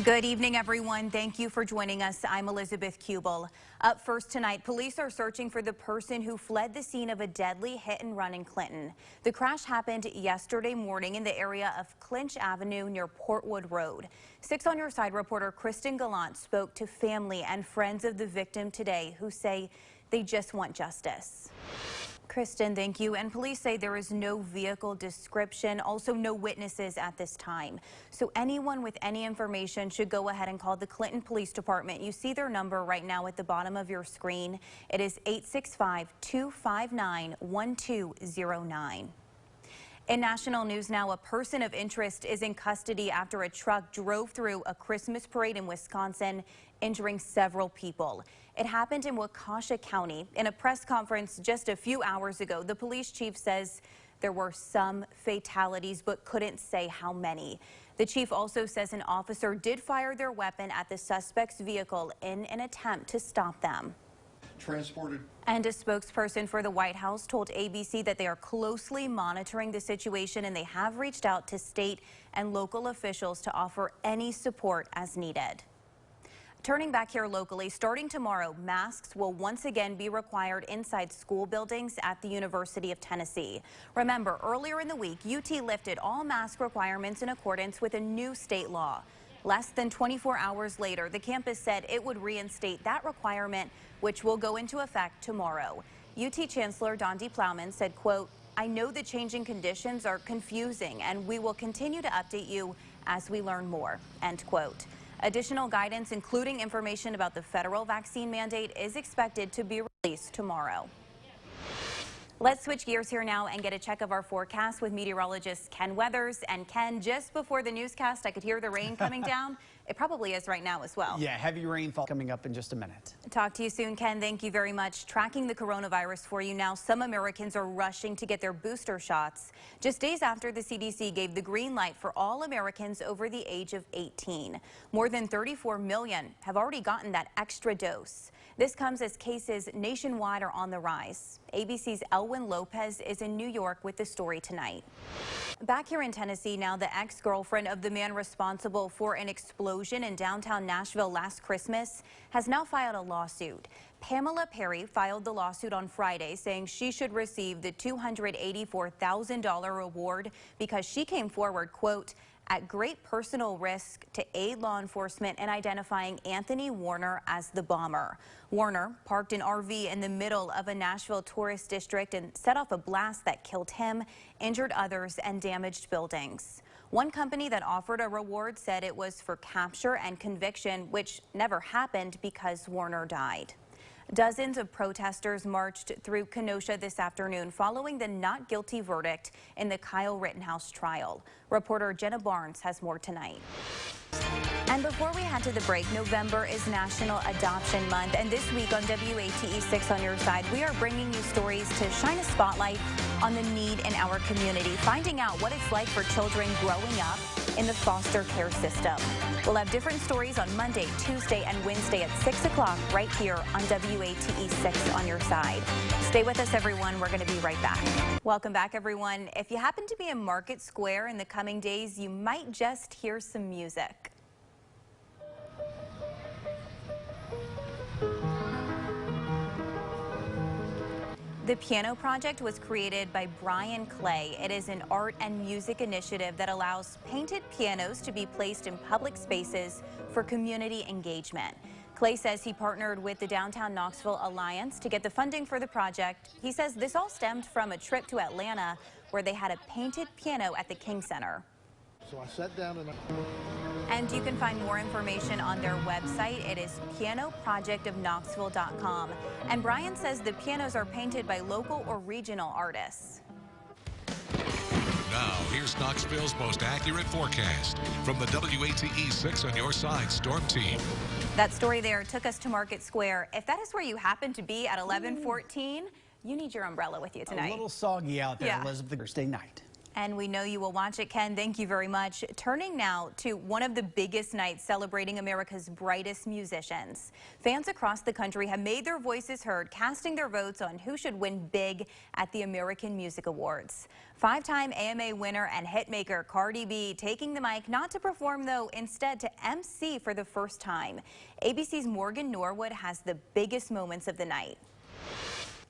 Good evening, everyone. Thank you for joining us. I'm Elizabeth Kubel. Up first tonight, police are searching for the person who fled the scene of a deadly hit and run in Clinton. The crash happened yesterday morning in the area of Clinch Avenue near Portwood Road. 6 on Your Side reporter Kristen Gallant spoke to family and friends of the victim today who say they just want justice. Kristen, thank you. And police say there is no vehicle description, also no witnesses at this time. So anyone with any information should go ahead and call the Clinton Police Department. You see their number right now at the bottom of your screen. It is 865-259-1209. In national news now, a person of interest is in custody after a truck drove through a Christmas parade in Wisconsin, injuring several people. It happened in Waukesha County. In a press conference just a few hours ago, the police chief says there were some fatalities, but couldn't say how many. The chief also says an officer did fire their weapon at the suspect's vehicle in an attempt to stop them. Transported. And a spokesperson for the White House told ABC that they are closely monitoring the situation and they have reached out to state and local officials to offer any support as needed. Turning back here locally, starting tomorrow, masks will once again be required inside school buildings at the University of Tennessee. Remember, earlier in the week, UT lifted all mask requirements in accordance with a new state law. Less than 24 hours later, the campus said it would reinstate that requirement, which will go into effect tomorrow. UT Chancellor Dondi Plowman said, quote, "I know the changing conditions are confusing and we will continue to update you as we learn more," end quote. Additional guidance, including information about the federal vaccine mandate, is expected to be released tomorrow. Let's switch gears here now and get a check of our forecast with meteorologist Ken Weathers. And Ken, just before the newscast, I could hear the rain coming down. It probably is right now as well. Yeah, heavy rainfall coming up in just a minute. Talk to you soon, Ken. Thank you very much. Tracking the coronavirus for you now. Some Americans are rushing to get their booster shots. Just days after the CDC gave the green light for all Americans over the age of 18. More than 34 million have already gotten that extra dose. This comes as cases nationwide are on the rise. ABC's Elwin Lopez is in New York with the story tonight. Back here in Tennessee now, the ex-girlfriend of the man responsible for an explosion in downtown Nashville last Christmas has now filed a lawsuit. Pamela Perry filed the lawsuit on Friday, saying she should receive the $284,000 reward because she came forward, quote, "at great personal risk to aid law enforcement in identifying Anthony Warner as the bomber." Warner parked an RV in the middle of a Nashville tourist district and set off a blast that killed him, injured others, and damaged buildings. One company that offered a reward said it was for capture and conviction, which never happened because Warner died. Dozens of protesters marched through Kenosha this afternoon following the not guilty verdict in the Kyle Rittenhouse trial. Reporter Jenna Barnes has more tonight. And before we head to the break, November is National Adoption Month, and this week on WATE 6 on Your Side, we are bringing you stories to shine a spotlight on the need in our community, finding out what it's like for children growing up in the foster care system. We'll have different stories on Monday, Tuesday, and Wednesday at 6 o'clock right here on WATE 6 on Your Side. Stay with us, everyone. We're going to be right back. Welcome back, everyone. If you happen to be in Market Square in the coming days, you might just hear some music. The Piano Project was created by Brian Clay. It is an art and music initiative that allows painted pianos to be placed in public spaces for community engagement. Clay says he partnered with the Downtown Knoxville Alliance to get the funding for the project. He says this all stemmed from a trip to Atlanta where they had a painted piano at the King Center. So I sat down and you can find more information on their website. It is pianoprojectofknoxville.com. And Brian says the pianos are painted by local or regional artists. Now, here's Knoxville's most accurate forecast from the WATE 6 on Your Side Storm Team. That story there took us to Market Square. If that is where you happen to be at 11:14, you need your umbrella with you tonight. A little soggy out there, yeah. Elizabeth, Thursday night. And we know you will watch it, Ken. Thank you very much. Turning now to one of the biggest nights celebrating America's brightest musicians. Fans across the country have made their voices heard, casting their votes on who should win big at the American Music Awards. Five-time AMA winner and hitmaker Cardi B taking the mic, not to perform though, instead to MC for the first time. ABC's Morgan Norwood has the biggest moments of the night.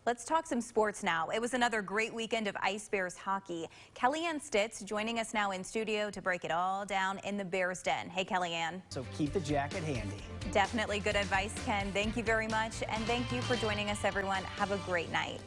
Let's talk some sports now. It was another great weekend of Ice Bears hockey. Kellyanne Stitz joining us now in studio to break it all down in the Bears Den. Hey, Kellyanne. So keep the jacket handy. Definitely good advice, Ken. Thank you very much. And thank you for joining us, everyone. Have a great night.